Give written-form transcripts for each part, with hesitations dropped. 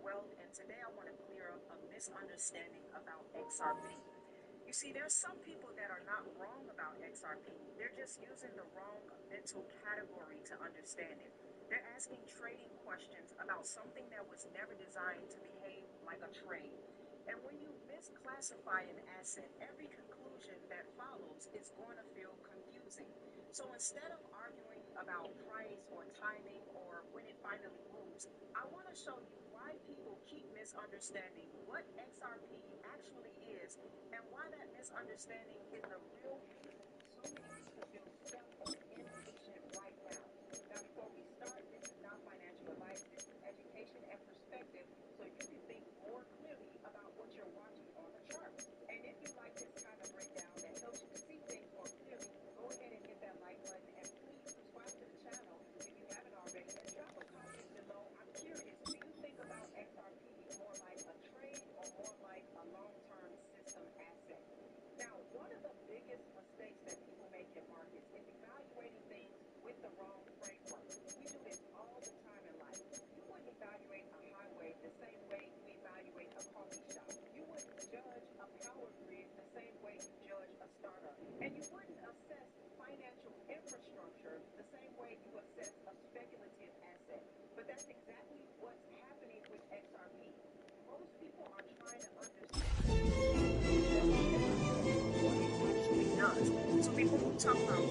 Wealth, and today I want to clear up a misunderstanding about XRP. You see, there's some people that are not wrong about XRP. They're just using the wrong mental category to understand it. They're asking trading questions about something that was never designed to behave like a trade. And when you misclassify an asset, every conclusion that follows is going to feel confusing. So instead of arguing about price or timing or when it finally moves, I want to show you why people keep misunderstanding what XRP actually is and why that misunderstanding is the real reason so many people feel stuck or impatient right now. Now, before we start, this is not financial advice. This is education and perspective so you can think more clearly about what you're watching on the chart. And if you like this kind of breakdown that helps you to see things more clearly, go ahead and hit that like button and please subscribe to the channel if you haven't already, and drop a comment below. I'm curious, do you think about XRP more like a trade or more like a long-term system asset? Now, one of the biggest mistakes that people make in markets is evaluating things with the wrong framework. We do this all the time in life. You wouldn't evaluate a highway the same way you evaluate a coffee shop. You wouldn't judge a power grid the same way you judge a startup. And you wouldn't assess financial infrastructure the same way you assess a speculative asset. But that's exactly what's happening with XRP. Most people are trying to understand what it actually does. So before we talk about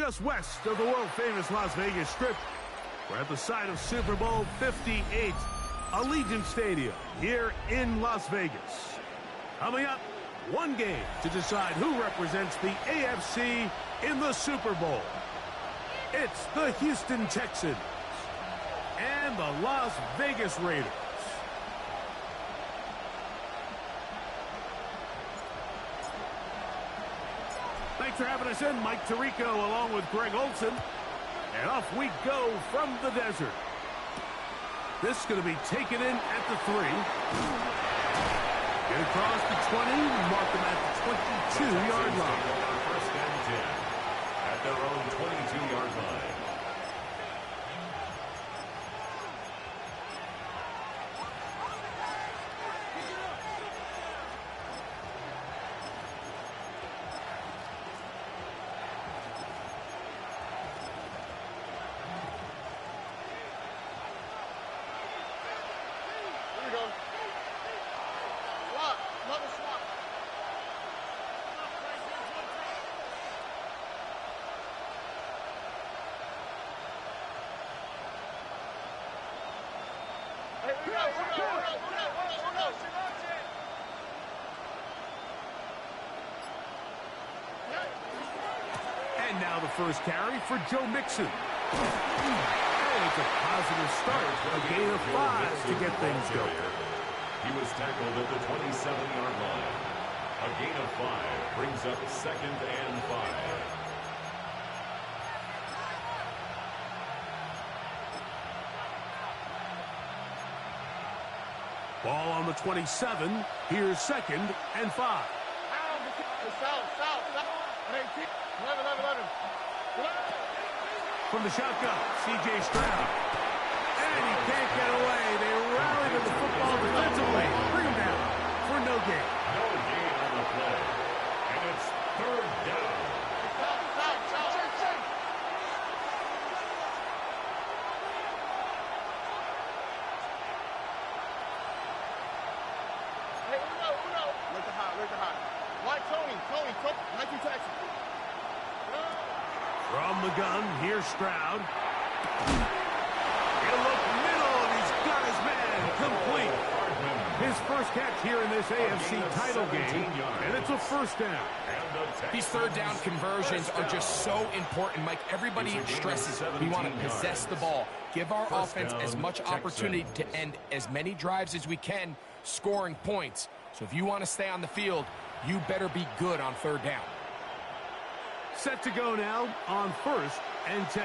just west of the world-famous Las Vegas Strip. We're at the site of Super Bowl 58, Allegiant Stadium here in Las Vegas. Coming up, one game to decide who represents the AFC in the Super Bowl. It's the Houston Texans and the Las Vegas Raiders. for having us in, Mike Tirico, along with Greg Olson. And off we go from the desert. This is going to be taken in at the 3. Get across the 20, mark them at the 22-yard line. First and 10 at their own 22-yard line. And now the first carry for Joe Mixon. And it's a positive start, a gain of 5 to get things going. He was tackled at the 27-yard line. A gain of 5 brings up 2nd and 5. Ball on the 27. Here's 2nd and 5. From the shotgun, C.J. Stroud. And he can't get away. They rally to the football defensively. Bring him down for no gain. No gain on the play. And it's 3rd down. From the gun, here's Stroud. He'll look middle, and he's got his man complete. His first catch here in this AFC title game, and it's a first down. These third down conversions are just so important, Mike. Everybody stresses we want to possess the ball. Give our offense as much opportunity to end as many drives as we can, scoring points. So if you want to stay on the field, you better be good on third down. Set to go now on 1st and 10.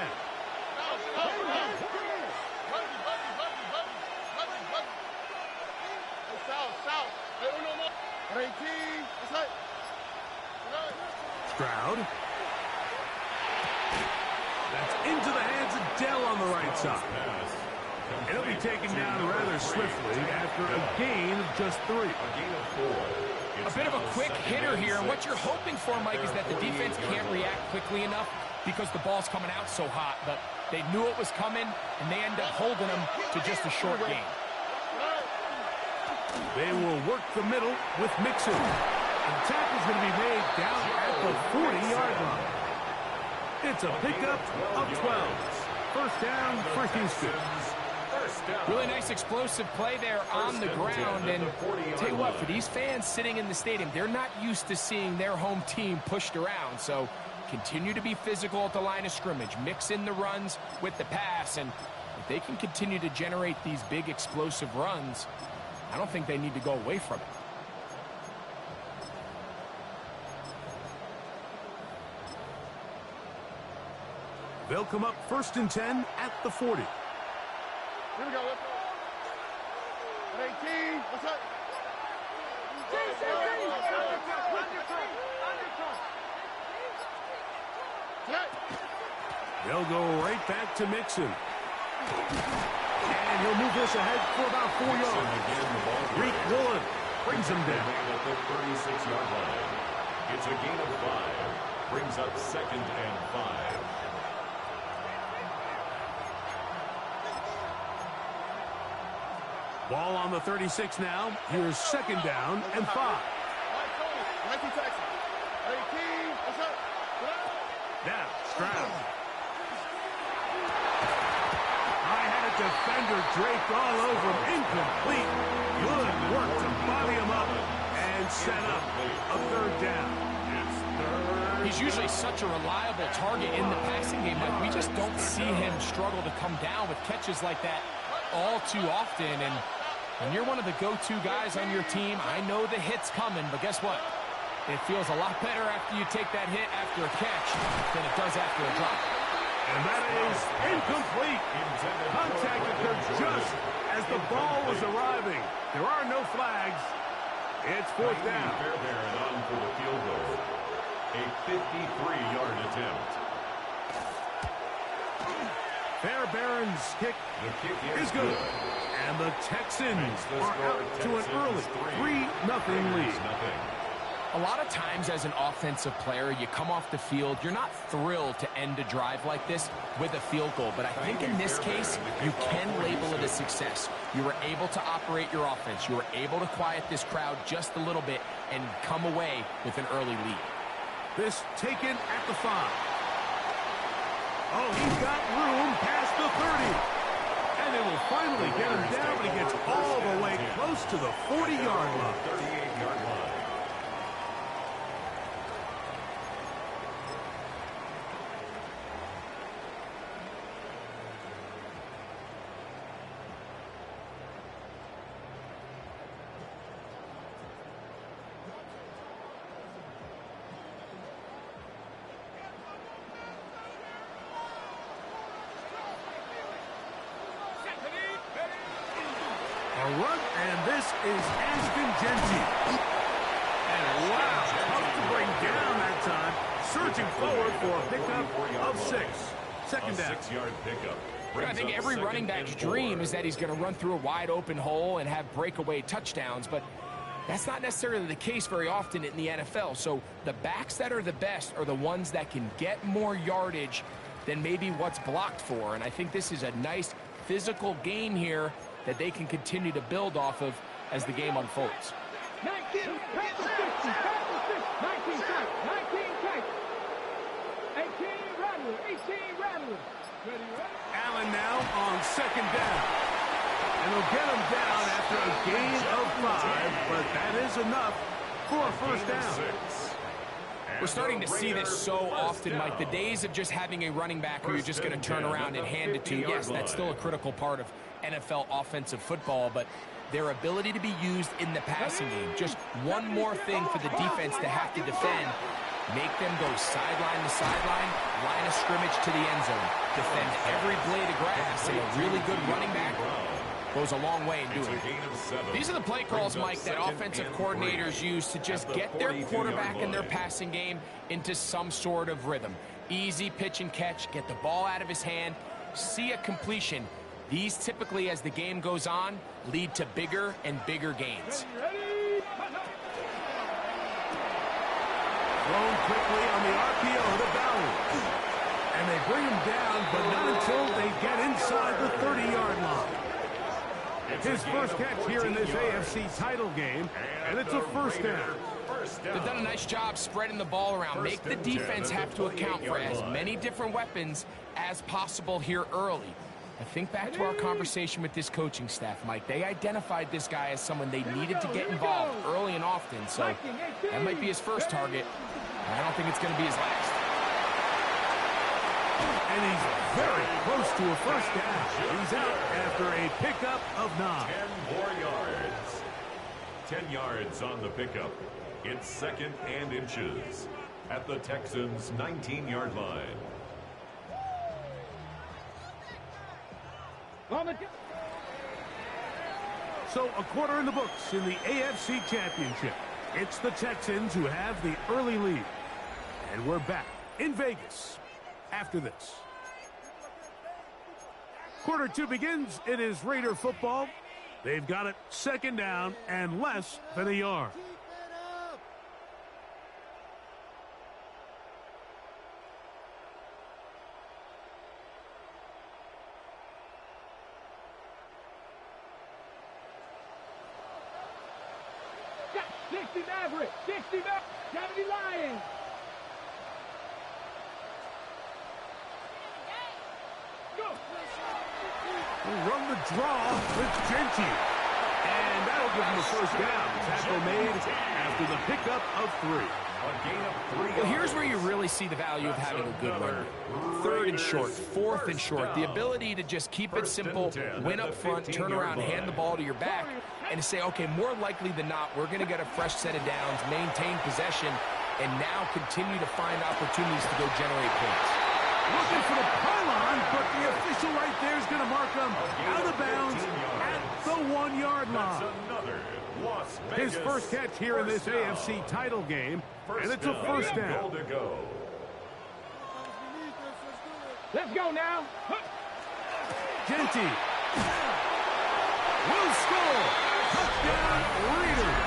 Stroud. That's into the hands of Dell on the right side. And he'll be taken down rather swiftly after a gain of just 3. A gain of 4. A bit of a quick hitter here, and what you're hoping for, Mike, is that the defense can't react quickly enough because the ball's coming out so hot, but they knew it was coming, and they end up holding them to just a short gain. They will work the middle with Mixon. And the tackle's going to be made down at the 40-yard line. It's a pickup of 12. First down for Houston. Really nice explosive play there on the ground, and tell you what, for these fans sitting in the stadium, they're not used to seeing their home team pushed around, so continue to be physical at the line of scrimmage, mix in the runs with the pass, and if they can continue to generate these big explosive runs, I don't think they need to go away from it. They'll come up 1st and 10 at the 40. Here we go, let's go. 18, what's up? They'll go right back to Mixon. And he'll move this ahead for about 4 yards. Reek Woolen brings him down. At the 36-yard line. It's a gain of 5. Brings up 2nd and 5. Ball on the 36 now. Here's 2nd down and 5. Now, Stroud. High-headed defender draped all over him. Incomplete. Good work to body him up and set up a 3rd down. He's usually such a reliable target in the passing game, but we just don't see him struggle to come down with catches like that all too often. And when you're one of the go-to guys on your team, I know the hit's coming, but guess what? It feels a lot better after you take that hit after a catch than it does after a drop. And that is incomplete. Contact occurred just as the ball was arriving. There are no flags. It's fourth down. Fairbairn on for the field goal. A 53-yard attempt. Fairbairn's kick is good. And the Texans are out to an early 3-0 lead. A lot of times as an offensive player, you come off the field, you're not thrilled to end a drive like this with a field goal. But I think in this case, you can label it a success. You were able to operate your offense. You were able to quiet this crowd just a little bit and come away with an early lead. This taken at the 5. Oh, he's got room past the 30. And they will finally get him down, but he gets all the way close to the 40-yard line. 38-yard line. A run, and this is Ashton Genty. And wow, tough to bring down that time. Surging forward for a pickup of 6. Second down. 6-yard pickup. I think every running back's dream is that he's going to run through a wide open hole and have breakaway touchdowns, but that's not necessarily the case very often in the NFL. So the backs that are the best are the ones that can get more yardage than maybe what's blocked for. And I think this is a nice physical game here that they can continue to build off of as the game unfolds. 19 tight. 18 Rattler. 18 Rattler. Allen now on second down. And he'll get him down after a gain of 5, but that is enough for a first down. We're starting to see this so often, Mike. The days of just having a running back who you're just going to turn around and hand it to, yes, that's still a critical part of NFL offensive football, but their ability to be used in the passing game, just one more thing for the defense to have to defend, make them go sideline to sideline, line of scrimmage to the end zone, defend every blade of grass, and a really good running back goes a long way in doing it. These are the play calls, Mike, that offensive coordinators use to just get their quarterback and their passing game into some sort of rhythm. Easy pitch and catch, get the ball out of his hand, see a completion. These typically, as the game goes on, lead to bigger and bigger gains. Thrown quickly on the RPO to Ballard. And they bring him down, but not until they get inside the 30-yard line. His first catch here in this AFC title game, and it's a first down. They've done a nice job spreading the ball around. Make the defense have to account for as many different weapons as possible here early. I think back to our conversation with this coaching staff, Mike. They identified this guy as someone they needed to get involved early and often, so that might be his first target. I don't think it's going to be his last. And he's very close to a first down. He's out after a pickup of 9. 10 more yards. 10 yards on the pickup. It's second and inches at the Texans' 19-yard line. So a quarter in the books in the AFC Championship. It's the Texans who have the early lead. And we're back in Vegas after this. Quarter 2 begins. It is Raider football. They've got it second down and less than a yard. Got 60 Maverick. 60 Maverick. 70 Lions. Run the draw with Genty. And that'll give him the first down. Tackle made after the pickup of 3. A gain of 3 Well, here's yards. where you really see the value of having a good run. Third and short, fourth and short. The ability to just keep it simple, win up front, turn around, hand the ball to your back, and to say, okay, more likely than not, we're going to get a fresh set of downs, maintain possession, and now continue to find opportunities to go generate points. Looking for the pylon, but the official right there is going to mark him out of bounds at the 1-yard line. Another Las His Vegas first catch here in this first down. AFC title game, and it's a down. first down. Goal to go. Let's go now. Genty will score. Touchdown, Raiders.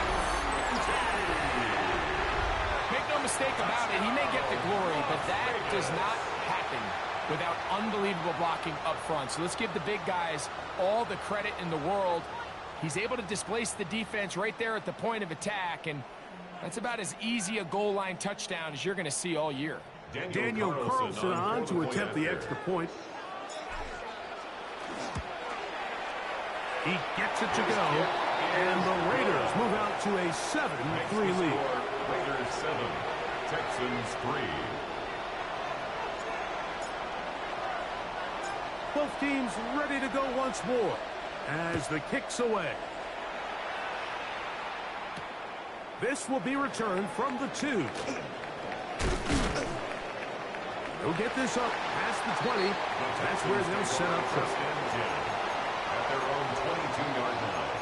Make no mistake about it, he may get the glory, but that does not happen without unbelievable blocking up front. So let's give the big guys all the credit in the world. He's able to displace the defense right there at the point of attack, and that's about as easy a goal line touchdown as you're going to see all year. Daniel Carlson on to attempt the extra point. He gets it to go, and the Raiders move out to a 7-3 lead. Raiders 7, Texans 3. Both teams ready to go once more as the kick's away. This will be returned from the 2. They'll get this up past the 20. That's where they'll set up First shop. and 10 at their own 22-yard line.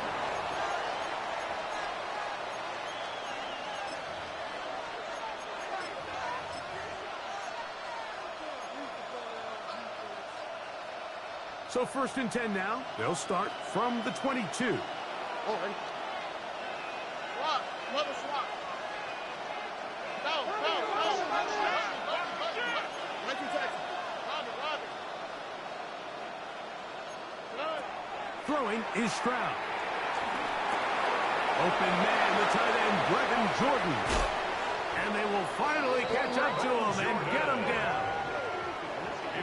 So first and 10 now. They'll start from the 22. Oh, ready? Swat. Another swat. No. Make you tackle. Rob it. Throwing is Stroud. Open man, the tight end, Brevin Jordan. And they will finally catch up to him and get him down.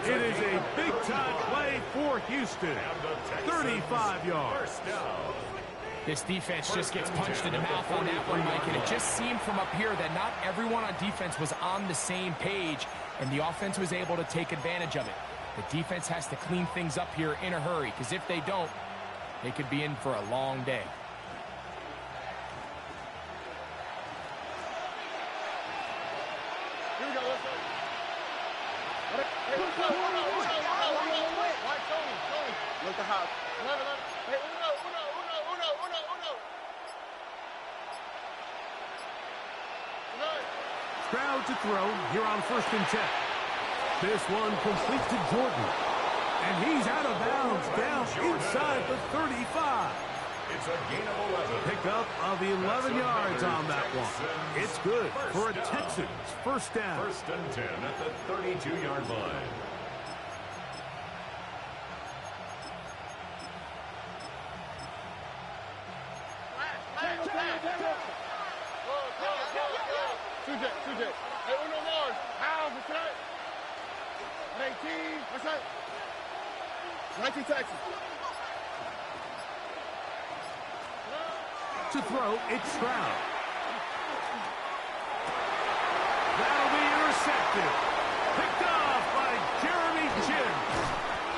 It is a big-time play for Houston. 35 yards. First down. This defense just gets punched in the mouth on that one, Mike, and it just seemed from up here that not everyone on defense was on the same page, and the offense was able to take advantage of it. The defense has to clean things up here in a hurry, because if they don't, they could be in for a long day. Here we go. Let's go. Hey, Uno. White, Tony. Look the house. 11. Hey, Uno. Stroud to throw here on first and 10. This one complete to Jordan. And he's out of bounds down inside the 35. It's a gain of 11. Pickup of 11 yards on that one. It's good for a Texans first down. First and 10 at the 32-yard line. CJ. Hey, Uno Mars. How's the track? 19. What's that? 19 Texas. To throw, it's Stroud. That'll be intercepted. Picked off by Jeremy Jim.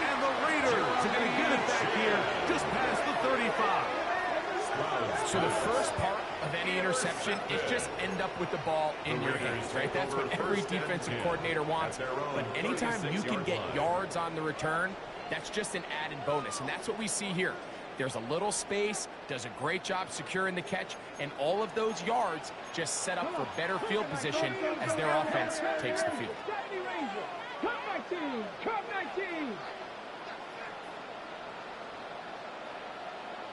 And the Raiders are going to get it back here just past the 35. So the first part of any interception is just end up with the ball in your hands, right? That's what every defensive coordinator wants. But anytime you can get yards on the return, that's just an added bonus. And that's what we see here. There's a little space, does a great job securing the catch, and all of those yards just set up for better field position as their offense takes the field. Come 19.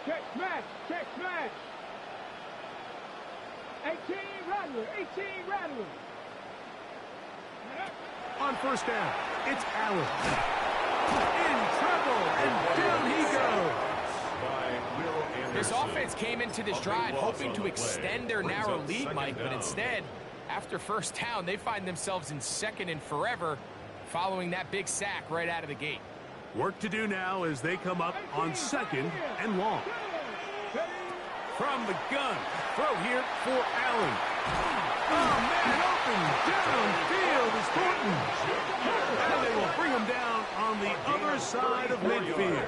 Check smash. 18 Rattler. On first down, it's Allen. In trouble, and down he goes. This offense came into this drive hoping to extend their narrow lead, Mike, but instead, after first down, they find themselves in second and forever following that big sack right out of the gate. Work to do now as they come up on second and long. From the gun, throw here for Allen. Oh, man, open downfield is Thornton. And they will bring him down on the other side of midfield.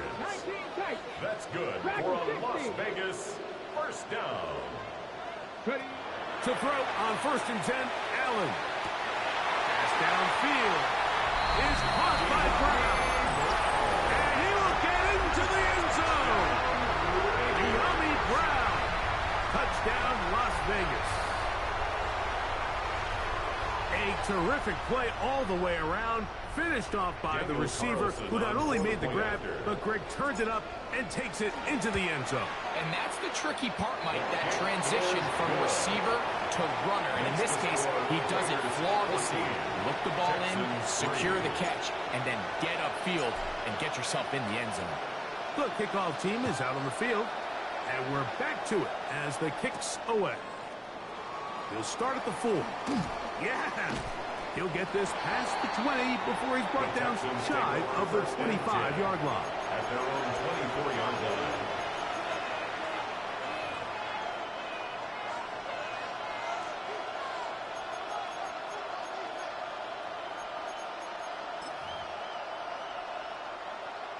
That's good for a Las Vegas first down. To throw on 1st and 10, Allen. Pass downfield is caught by Brown. And he will get into the end zone. Yummy Brown. Touchdown, Las Vegas. A terrific play all the way around. Finished off by the receiver, who not only made the grab, but Greg turns it up and takes it into the end zone. And that's the tricky part, Mike, that transition from receiver to runner. And in this case, he does it flawlessly. Look the ball in, secure the catch, and then get upfield and get yourself in the end zone. The kickoff team is out on the field, and we're back to it as the kick's away. He'll start at the 4. Yeah! He'll get this past the 20 before he's brought down shy of the 25-yard line. At their own 24-yard line.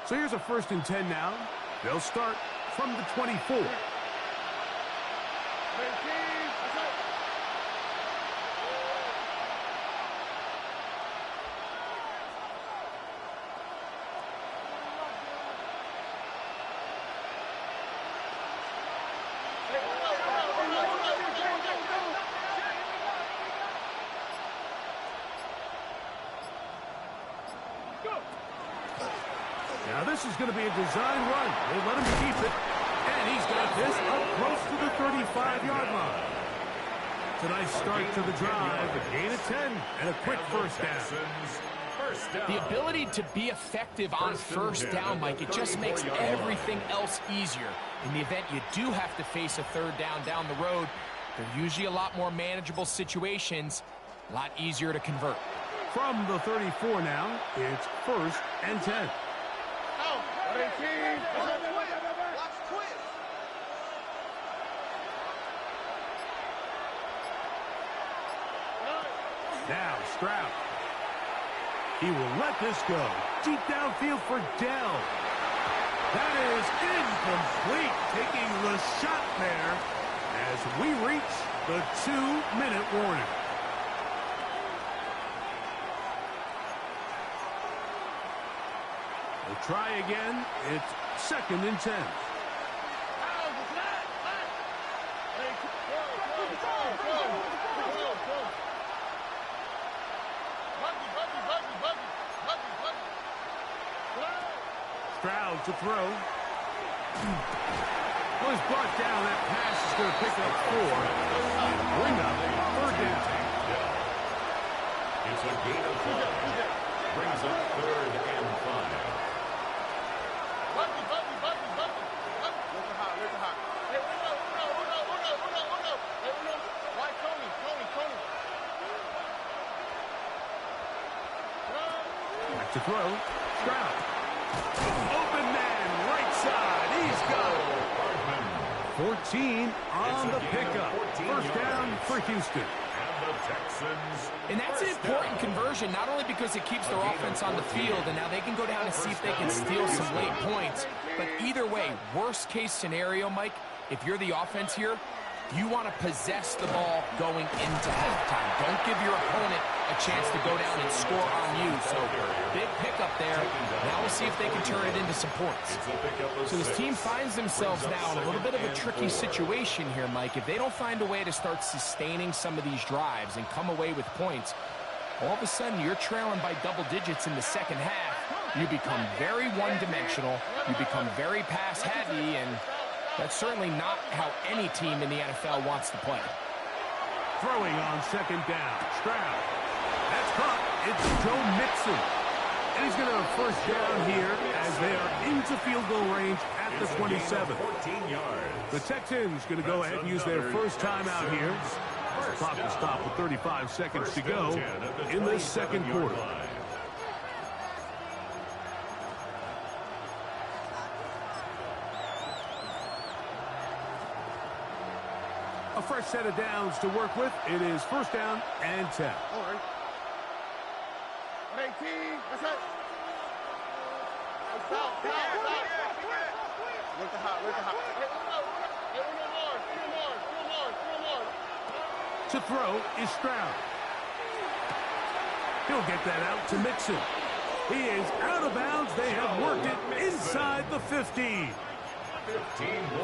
So here's a 1st and 10 now. They'll start from the 24. Now this is going to be a design run. They let him keep it. And he's got this up close to the 35-yard line. It's a nice start to the drive. A gain of 10 and a quick first down. The ability to be effective on first down, Mike, it just makes everything else easier. In the event you do have to face a 3rd down the road, they're usually a lot more manageable situations, a lot easier to convert. From the 34 now, it's 1st and 10. Now Stroud. He will let this go. Deep downfield for Dell. That is incomplete. Taking the shot there as we reach the 2-minute warning. We'll try again. It's 2nd and 10. Stroud to throw. Well, he's brought down. That pass is going to pick up 4. And bring up 3rd and 10. It's a gain of 5. Brings up 3rd and 5. Back to throw. Stroud. Open man, right side. He's got it. 14 on the pickup. First down for Houston. And the Texans. And that's an important conversion, not only because it keeps their offense on the field, and now they can go down and see if they can steal some late points. But either way, worst case scenario, Mike, if you're the offense here, you want to possess the ball going into halftime. Don't give your opponent a chance to go down and score on you. So big pickup there. Now we'll see if they can turn it into some points. So this team finds themselves now in a little bit of a tricky situation here, Mike. If they don't find a way to start sustaining some of these drives and come away with points, all of a sudden you're trailing by double digits in the second half. You become very one-dimensional. You become very pass-heavy, and that's certainly not how any team in the NFL wants to play. Throwing on 2nd down. Stroud. That's caught. It's Joe Mixon. And he's going to have 1st down here as they are into field goal range at the 27. 14 yards. The Texans going to go ahead and use their first timeout here. Clock will stop with 35 seconds to go in this second quarter. A fresh set of downs to work with. It is first down and 10. All right. 18. That's it. Stop. Look the hot. Hey, more. To throw is Stroud. He'll get that out to Mixon. He is out of bounds. They have worked it inside the 15.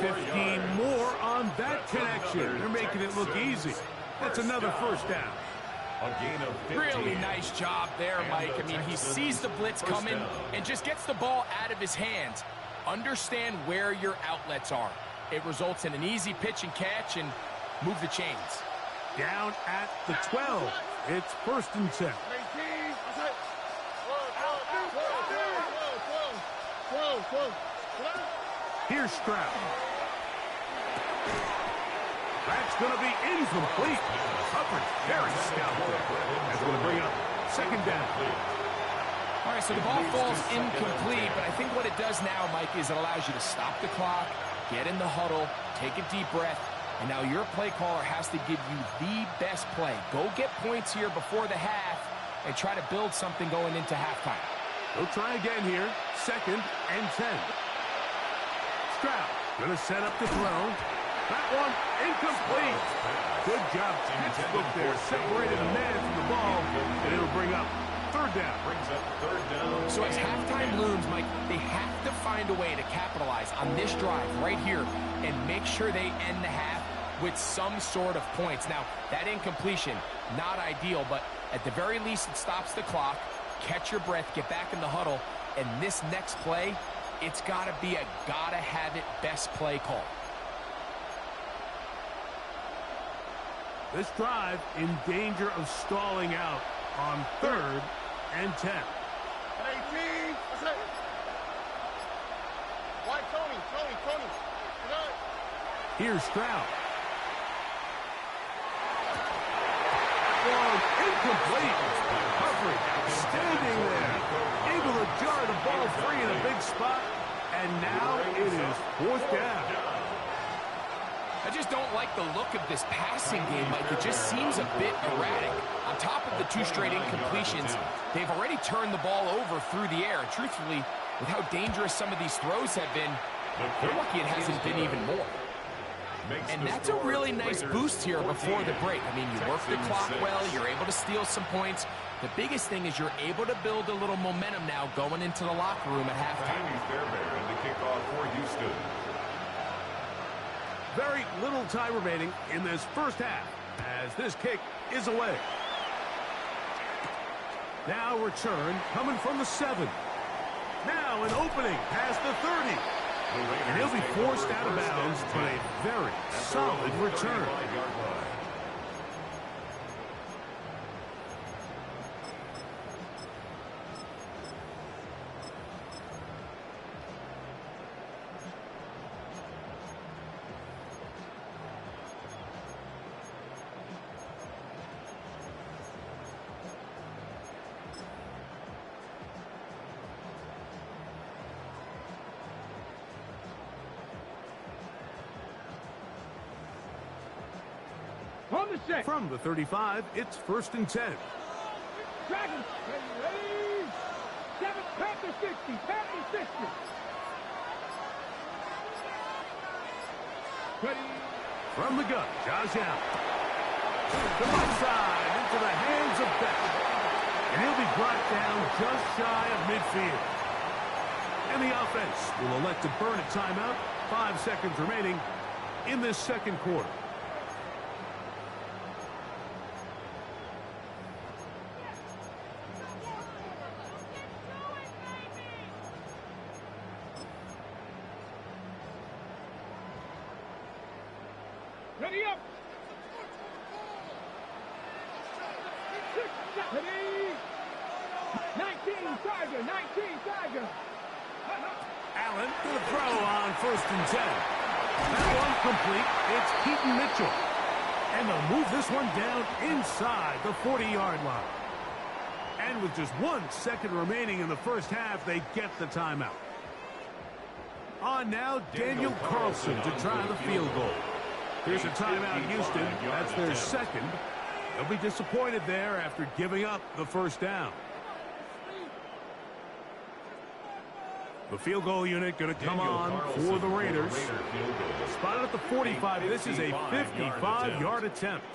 15 more on that connection. They're making it look easy. That's another first down. A gain of 15. Really nice job there, Mike. I mean, he sees the blitz coming and just gets the ball out of his hands. Understand where your outlets are. It results in an easy pitch and catch and move the chains. Down at the 12. It's first and 10. 18. That's it. Whoa. Here's Stroud. That's going to be incomplete. Coverage very stout there. That's going to bring up second down. All right, so the ball falls incomplete, but I think what it does now, Mike, is it allows you to stop the clock, get in the huddle, take a deep breath, and now your play caller has to give you the best play. Go get points here before the half and try to build something going into halftime. They'll try again here. Second and 10. Stroud going to set up the throw. That one incomplete. Good job. Textbook there. Separated the man from the ball, and it'll bring up third down. So as halftime looms, Mike, they have to find a way to capitalize on this drive right here and make sure they end the half with some sort of points. Now, that incompletion, not ideal, but at the very least it stops the clock. Catch your breath, get back in the huddle, and this next play, it's got to be a gotta-have-it best play call. This drive in danger of stalling out on third and 10. 18. That's it. Why, Tony? Here's Stroud. Ball incomplete. Coverage outstanding there. Able to jar the ball free in a big spot. And now it is fourth down. I just don't like the look of this passing game, Mike. It just seems a bit erratic. On top of the two straight incompletions, they've already turned the ball over through the air. And truthfully, with how dangerous some of these throws have been, they're lucky it hasn't been even more. And that's a really nice boost here before the break. I mean, you work the clock well, you're able to steal some points. The biggest thing is you're able to build a little momentum now going into the locker room at halftime. Fairbairn to kick off for Houston. Very little time remaining in this first half as this kick is away. Now return coming from the 7. Now an opening past the 30. And he'll be forced out of bounds, but a very solid return. From the 35, it's first and 10. Dragons, ready, 7, Panther 60, Panther 60. Ready. From the gun, Josh Allen. The left side into the hands of Beck. And he'll be brought down just shy of midfield. And the offense will elect to burn a timeout. 5 seconds remaining in this second quarter. Ready up. Ready. 19, Tiger, 19, Tiger. Allen to the throw on first and 10. That one complete. It's Keaton Mitchell. And they'll move this one down inside the 40-yard line. And with just 1 second remaining in the first half, they get the timeout. On now, Daniel Carlson to try the field goal. Here's a timeout, Houston. That's their second. They'll be disappointed there after giving up the first down. The field goal unit going to come on for the Raiders. Spotted at the 45. This is a 55-yard attempt.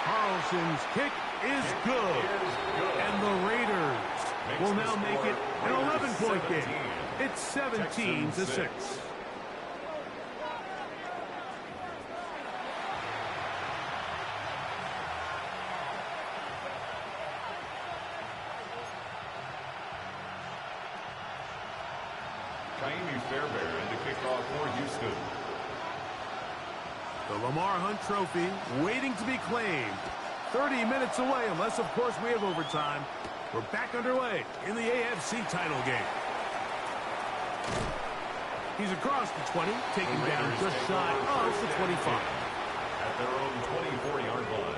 Carlson's kick is good. And the Raiders will now make it an 11-point game. It's 17-6. The Lamar Hunt Trophy waiting to be claimed. 30 minutes away, unless, of course, we have overtime. We're back underway in the AFC title game. He's across the 20, taken down just shy of the 25. At their own 24-yard line.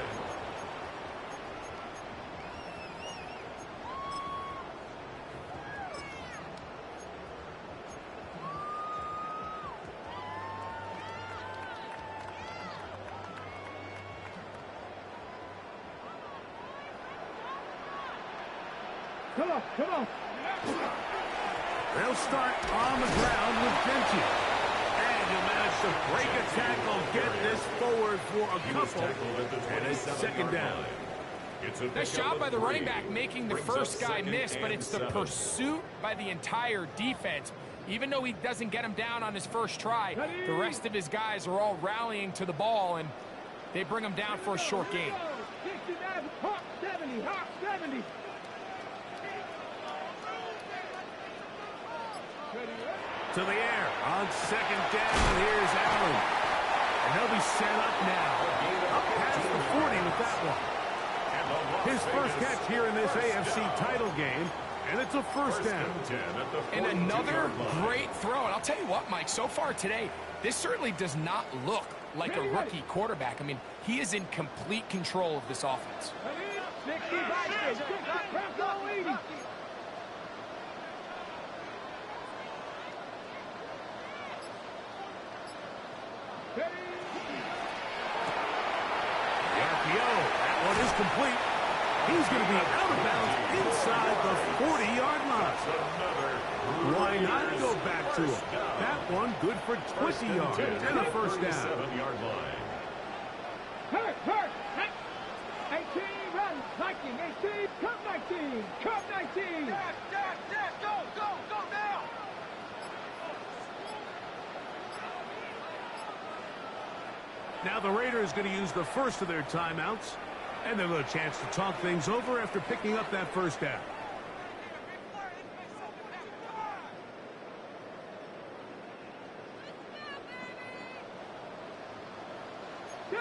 Come on, come on. They'll start on the ground with Benji. And he'll manage to break a tackle, get this forward for a couple, and it's second down. Nice job by the running back making the first guy miss, but it's the pursuit by the entire defense. Even though he doesn't get him down on his first try, the rest of his guys are all rallying to the ball, and they bring him down for a short gain. 69, hot 70, hot 70. To the air on second down. Here's Allen. And they'll be set up now. Up past the 40 with that one. His first catch here in this AFC title game. And it's a first down. And another great throw. And I'll tell you what, Mike, so far today, this certainly does not look like a rookie quarterback. I mean, he is in complete control of this offense. 60 The RPO, that one is complete. He's going to be out of bounds inside the 40-yard line. Why not go back to him? That one good for 20 yards and a first down. Hurt, hurt. 18, run. 19, 18, cut 19, cut 19. Go, go, go now. Now the Raiders going to use the first of their timeouts, and they'll have a chance to talk things over after picking up that first down. Two.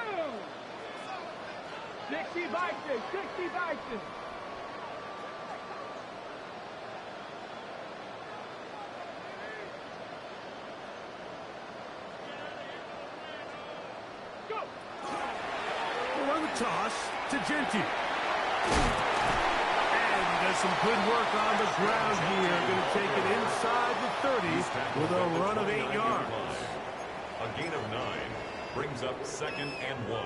60 Bison, 60 Bison. Toss to Genti. And he does some good work on the ground here. Going to take it inside the 30 with a run of 8 yards. A gain of 9 brings up second and 1.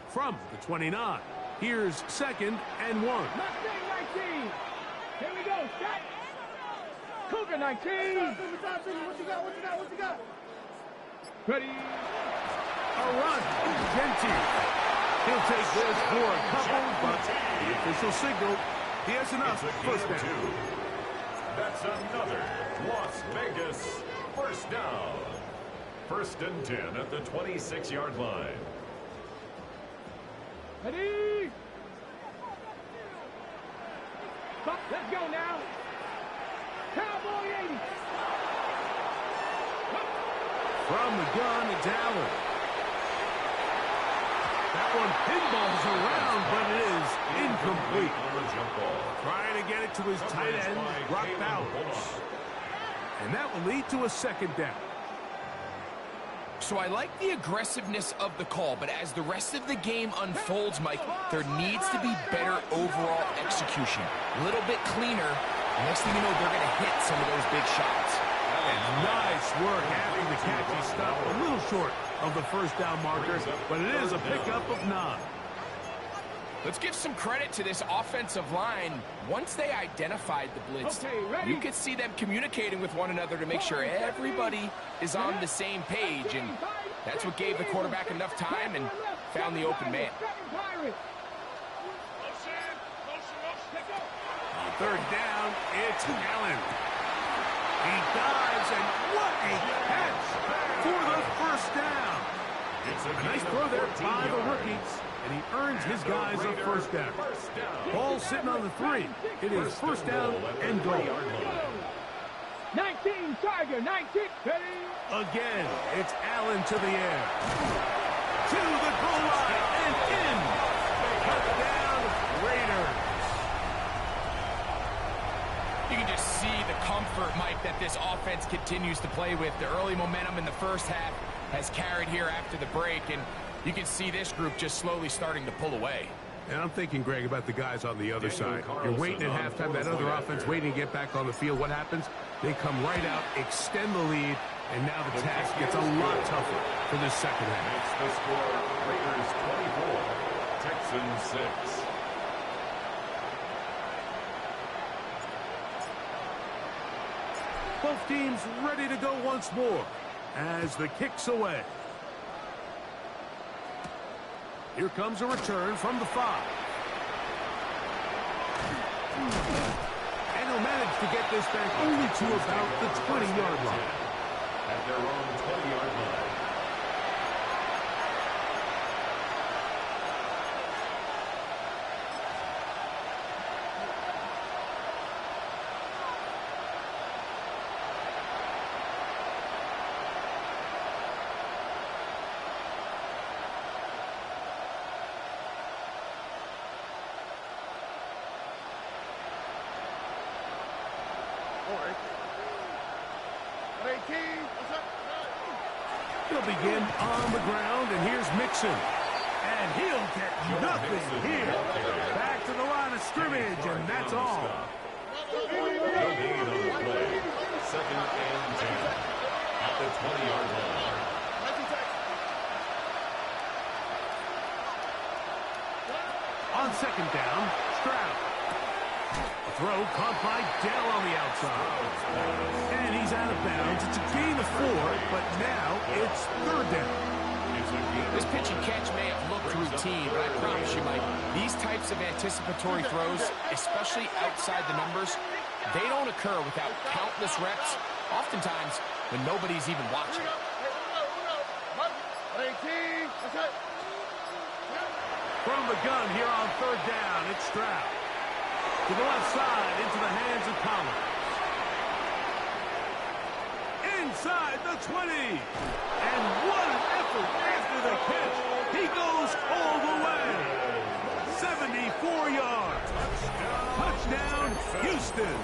From the 29, here's second and 1. Mustang 19. Here we go. Set. Cougar 19. What you got? What you got? What you got? Ready. A run. Genti. He'll take this for a couple, but the official signal, he has enough. First down. That's another Las Vegas first down. First and 10 at the 26-yard line. Ready? Let's go now. Cowboy 80. From the gun, it's Allen. That one pinballs around, but it is incomplete. Trying to get it to his tight end, Brock Bowers. And that will lead to a second down. So I like the aggressiveness of the call, but as the rest of the game unfolds, Mike, there needs to be better overall execution. A little bit cleaner Next thing you know, they're going to hit some of those big shots. And nice work after the catch. He stopped a little short of the first down marker, but it is a pickup of 9. Let's give some credit to this offensive line. Once they identified the blitz, you could see them communicating with one another to make sure everybody is on the same page, and that's what gave the quarterback enough time and found the open man. On third down, it's Allen. He dives, and what a catch for the first down. A nice throw there by the rookie, and he earns his guys a first down. Ball sitting on the 3. It is first down and goal. 19, Tiger, 19, ready? Again, it's Allen to the air. To the goal line and in. Touchdown, Raiders. You can just see the comfort, Mike, that this offense continues to play with. The early momentum in the first half has carried here after the break, and you can see this group just slowly starting to pull away. And I'm thinking, Greg, about the guys on the other side. You're waiting at halftime, that other offense waiting to get back on the field. What happens? They come right out, extend the lead, and now the task gets a lot tougher for this second half. It's the score, Raiders 24, Texans 6. Both teams ready to go once more as the kick's away. Here comes a return from the 5. And he'll manage to get this back only to about the 20-yard line. At their own 20-yard line. He'll begin on the ground, and here's Mixon. And he'll get nothing here. Back to the line of scrimmage, and that's all. No gain on the play. Second and 10. At the 20-yard line. On second down, Stroud. A throw caught by Dell on the outside. And he's out of bounds. It's a gain of 4, but now it's third down. This pitch and catch may have looked routine, but I promise you, Mike, these types of anticipatory throws, especially outside the numbers, they don't occur without countless reps, oftentimes when nobody's even watching. From the gun here on third down, it's Stroud. To the left side, into the hands of Collins. Inside the 20. And what an effort after the catch. He goes all the way. 74 yards. Touchdown, Houston.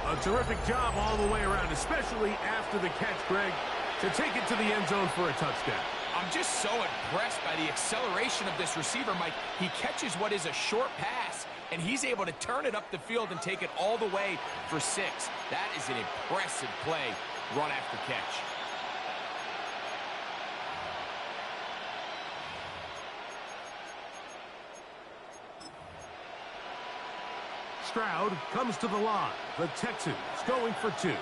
A terrific job all the way around, especially after the catch, Greg, to take it to the end zone for a touchdown. I'm just so impressed by the acceleration of this receiver, Mike. He catches what is a short pass, and he's able to turn it up the field and take it all the way for 6. That is an impressive play, run after catch. Stroud comes to the line. The Texans going for 2.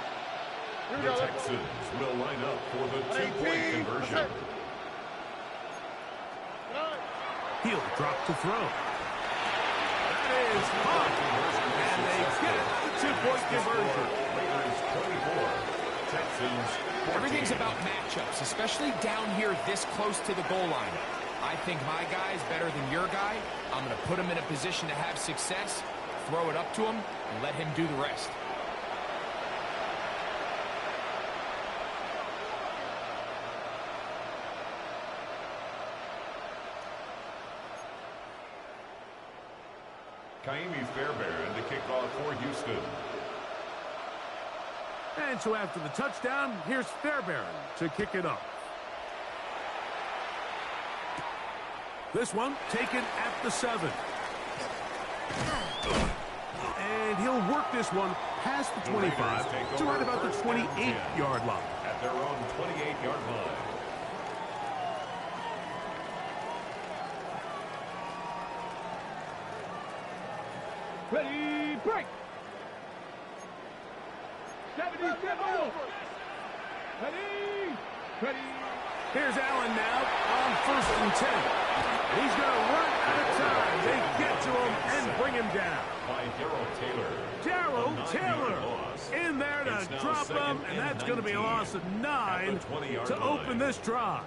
The Texans will line up for the 2-point conversion. He'll drop to throw. That is caught. And they get the 2-point conversion. Raiders 24, Texans 14. Everything's about matchups, especially down here this close to the goal line. I think my guy is better than your guy. I'm going to put him in a position to have success, throw it up to him, and let him do the rest. Kaimi Fairbairn to kick off for Houston. And so after the touchdown, here's Fairbairn to kick it off. This one taken at the 7. And he'll work this one past the 25 to right about the 28-yard line. At their own 28-yard line. Ready, break. 77. Ready. Here's Allen now on 1st and 10. He's going to run out of time. They get to him and bring him down. By Darrell Taylor in there to drop him, and that's going to be a loss of 9 to open this drive.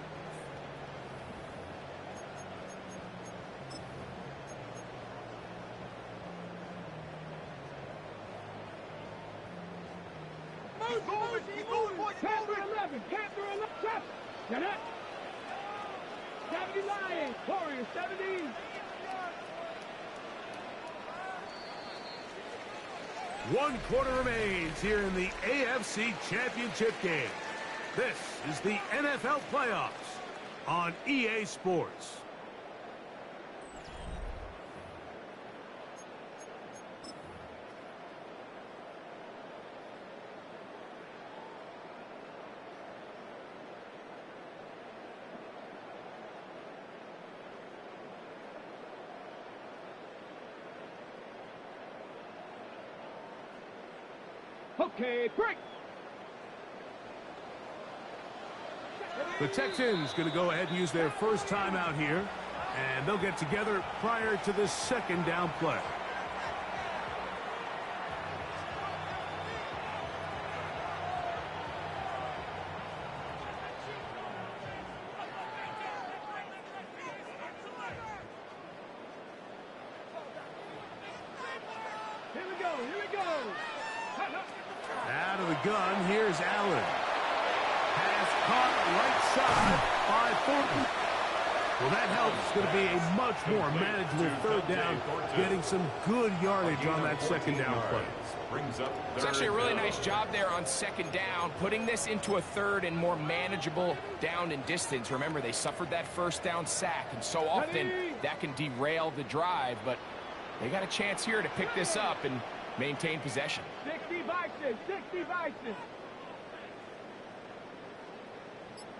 Panther 11. Get it. 70 Lions. Warriors 70. One quarter remains here in the AFC Championship game. This is the NFL playoffs on EA Sports. Okay, break. The Texans going to go ahead and use their first timeout here, and they'll get together prior to the second down play. Here we go. Out of the gun, here's Allen. Pass caught right side by Thornton. Well, that helps. It's going to be a much more manageable third down, getting some good yardage on that second down play. It's actually a really nice job there on second down, putting this into a third and more manageable down and distance. Remember, they suffered that first down sack, and so often that can derail the drive, but they got a chance here to pick this up and maintain possession. 60 Vikings.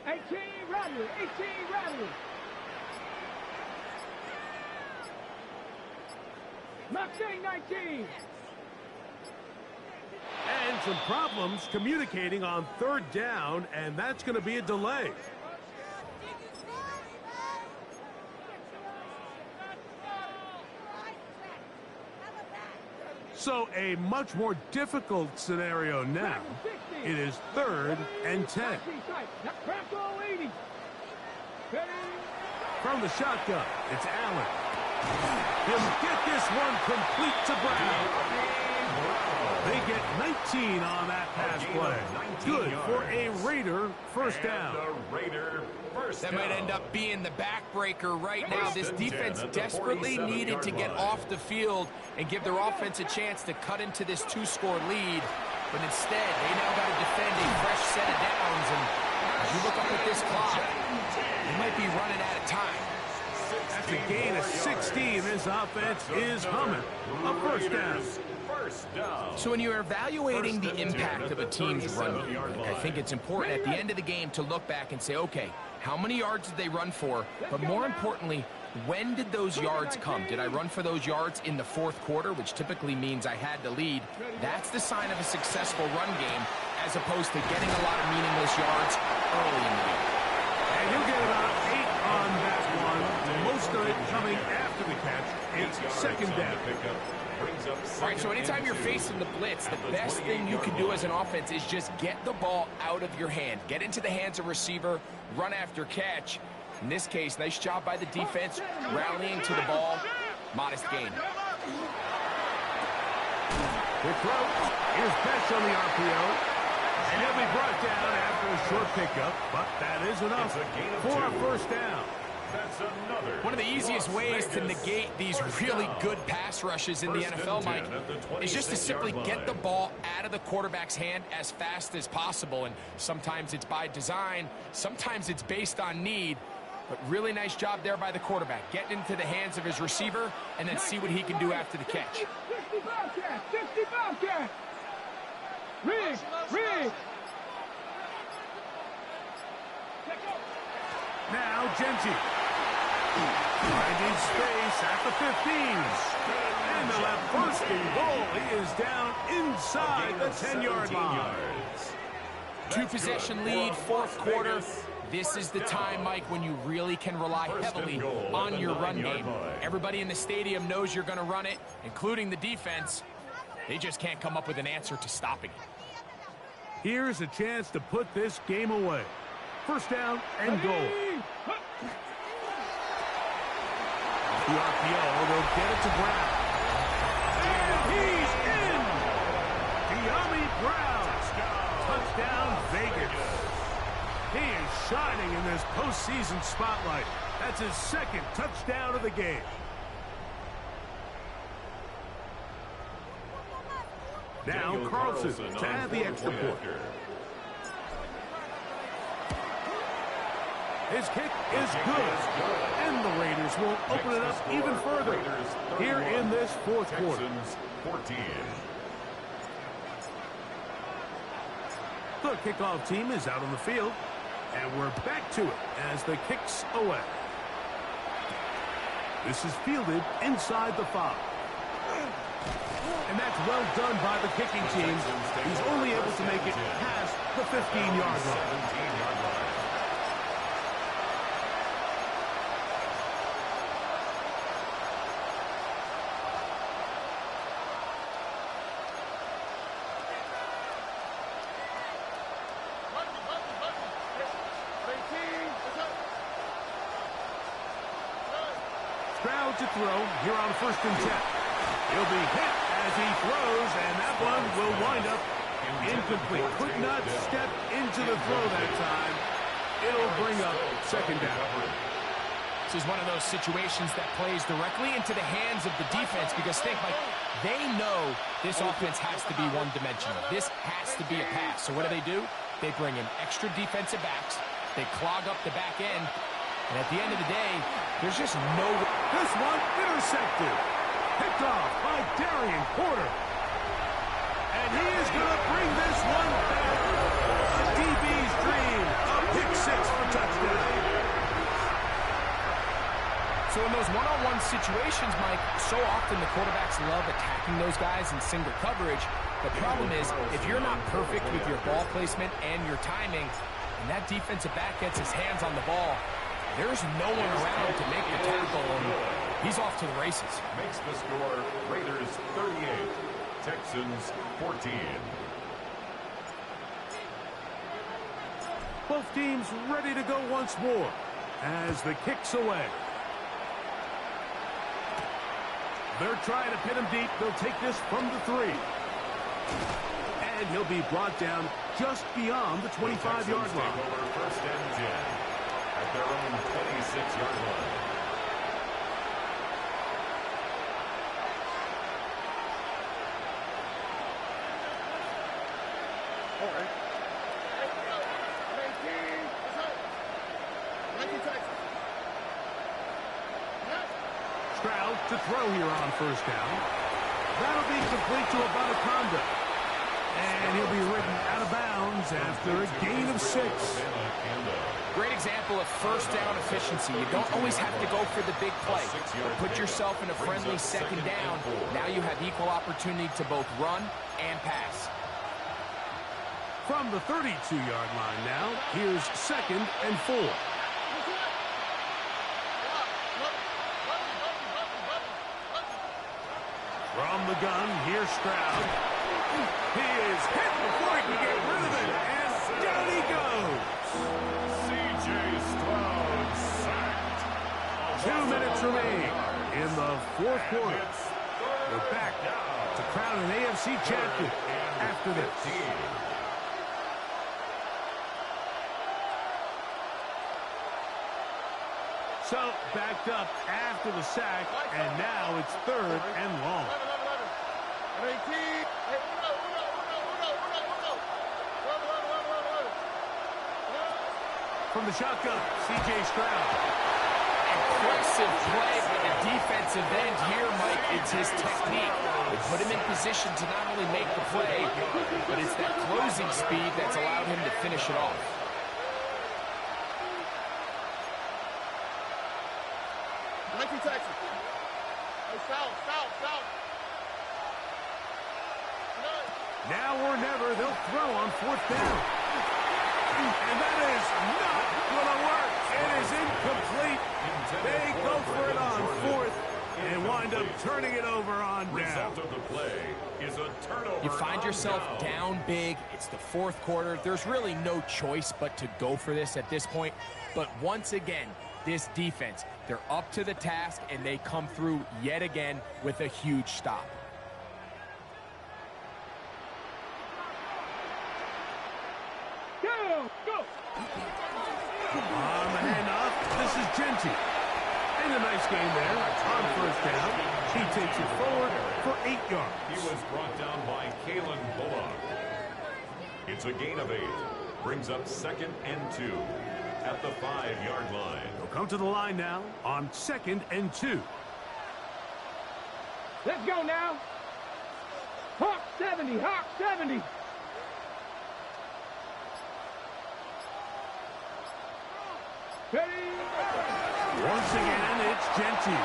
18 Rattlers. Mustang 19. And some problems communicating on third down, and that's going to be a delay. So a much more difficult scenario now. It is 3rd and 10. From the shotgun, it's Allen. He'll get this one complete to Brown. They get 19 on that pass play. Good for a Raider first down. That might end up being the backbreaker right now. This defense desperately needed to get off the field and give their offense a chance to cut into this 2-score lead. But instead, they now got to defend a fresh set of downs. And as you look up at this clock, they might be running out of time. That's a gain of 16. This offense is humming. A first down. So when you're evaluating the impact of a team's run game, I think it's important at the end of the game to look back and say, okay, how many yards did they run for? But more importantly, when did those yards come? Did I run for those yards in the fourth quarter, which typically means I had to lead? That's the sign of a successful run game, as opposed to getting a lot of meaningless yards early in the game. And you'll get about 8 on that one. Most of it coming after the catch. It's second down. All right, so anytime you're facing the blitz, the best thing you can do as an offense is just get the ball out of your hand. Get into the hands of receiver, run after catch. In this case, nice job by the defense, rallying to the ball. Modest gain. The throw is Best on the RPO. And he'll be brought down after a short pickup, but that is enough for a first down. One of the easiest ways to negate these really good pass rushes in the NFL, Mike, is just to simply get the ball out of the quarterback's hand as fast as possible. And sometimes it's by design, sometimes it's based on need. But really nice job there by the quarterback, getting into the hands of his receiver and then see what he can do after the catch. 60 Bobcat! 60 Bobcat! Rig! Rig! Now Genji. Finding space at the 15s. And they'll have first and goal. He is down inside the 10-yard line. Two-possession lead, fourth quarter. This is the time, Mike, when you really can rely heavily on your run game. Everybody in the stadium knows you're going to run it, including the defense. They just can't come up with an answer to stopping it. Here's a chance to put this game away. First down and goal. Off the RPO, they'll get it to Brown. And he's in! De'Ami Brown. Touchdown, Vegas. He is shining in this postseason spotlight. That's his second touchdown of the game. Now Carlson to add the extra point. His kick is good. And the Raiders will open it up even further here in this fourth quarter. 14. The kickoff team is out on the field. And we're back to it as the kick's away. This is fielded inside the 5. And that's well done by the kicking team. He's only able to make it past the 15-yard line. Stroud to throw here on 1st and 10. He'll be hit as he throws, and that one will wind up incomplete. Could not step into the throw that time. It'll bring up second down. This is one of those situations that plays directly into the hands of the defense because think, Mike, they know this offense has to be one-dimensional. This has to be a pass. So what do? They bring in extra defensive backs. They clog up the back end. And at the end of the day, there's just no... This one intercepted. Picked off by Darian Porter. And he is going to bring this one back. A DB's dream. A pick 6 for touchdown. So in those one-on-one situations, Mike, so often the quarterbacks love attacking those guys in single coverage. The problem is, if you're not perfect with your ball placement and your timing, and that defensive back gets his hands on the ball, there's no one around to make the tackle, and he's off to the races. Makes the score Raiders 38, Texans 14. Both teams ready to go once more as the kick's away. They're trying to pin him deep. They'll take this from the 3. And he'll be brought down just beyond the 25-yard line. Over 1st and 10 at their own 26-yard line. All right. Stroud to throw here on 1st down. That'll be complete to Abanikanda. And he'll be ridden out of bounds after a gain of 6. Great example of first down efficiency. You don't always have to go for the big play. But put yourself in a friendly second down. Now you have equal opportunity to both run and pass. From the 32-yard line now, here's 2nd and 4. From the gun, here's Stroud. He is hit before he can get rid of it, and down he goes. C.J. Stroud sacked. 2 minutes remain in the fourth quarter. We're back to crown an AFC champion after this. So, backed up after the sack, and now it's 3rd and long. from the shotgun. C.J. Stroud. Impressive play by the defensive end here, Mike. It's his technique. They put him in position to not only make the play, but it's that closing speed that's allowed him to finish it off. Texas. Hey, south. Now or never, they'll throw on 4th down. And that is not going to work. It is incomplete. They go for it on 4th and wind up turning it over on down. Result of the play is a turnover. You find yourself down big. It's the 4th quarter. There's really no choice but to go for this at this point. But once again, this defense, they're up to the task, and they come through yet again with a huge stop. Go! On the handoff, this is Genty. And a nice game there on 1st down. He takes it forward for 8 yards. He was brought down by Kalen Bullock. It's a gain of 8. Brings up 2nd and 2 at the 5-yard line. They'll come to the line now on 2nd and 2. Let's go now. Hawk 70, Hawk 70. Ready? Once again, it's Genty.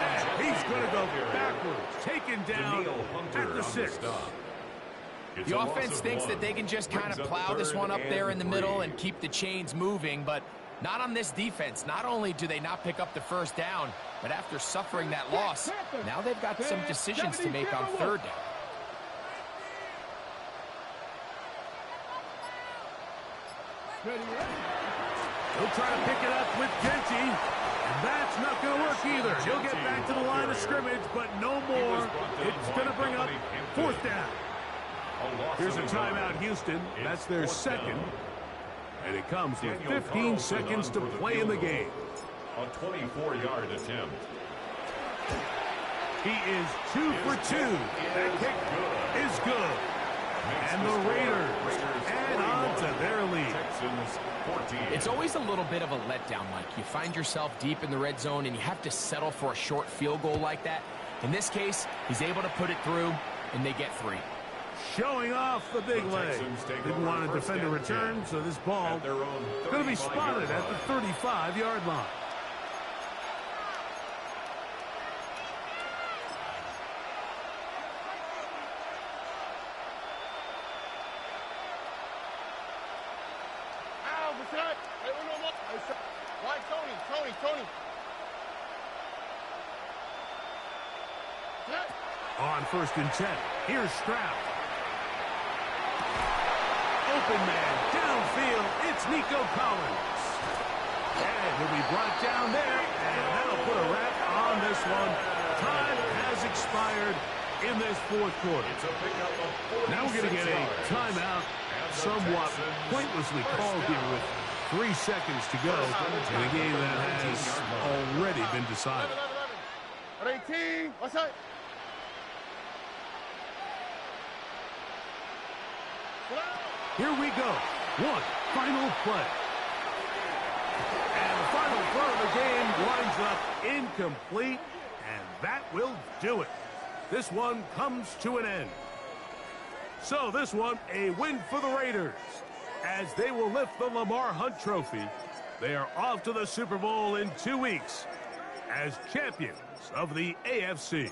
And he's going to go backwards, taken down at the 6. The offense thinks that they can just kind of plow this one up there in the middle and keep the chains moving, but not on this defense. Not only do they not pick up the 1st down, but after suffering that loss, now they've got some decisions to make on 3rd down. He'll try to pick it up with Genty, and that's not going to work either. He'll get back to the line of scrimmage, but no more. It's going to bring up 4th down. Here's a timeout, Houston. That's their 2nd. And it comes with 15 seconds to play in the game. A 24-yard attempt. He is 2 for 2. That kick is good. And the Raiders add on to their lead. Texans 14. It's always a little bit of a letdown, Mike. You find yourself deep in the red zone, and you have to settle for a short field goal like that. In this case, he's able to put it through, and they get 3. Showing off the big leg. Didn't want to defend a return, so this ball going to be spotted at the 35-yard line. On 1st and 10, here's Stroud. Open man, downfield, it's Nico Collins. And he'll be brought down there, and that'll put a wrap on this one. Time has expired in this 4th quarter. Now we're going to get a timeout, somewhat pointlessly called here with 3 seconds to go in a game that has already been decided. 18, what's that? Here we go. One final play. And the final throw of the game winds up incomplete, and that will do it. This one comes to an end. So this one, a win for the Raiders, as they will lift the Lamar Hunt Trophy. They are off to the Super Bowl in 2 weeks as champions of the AFC.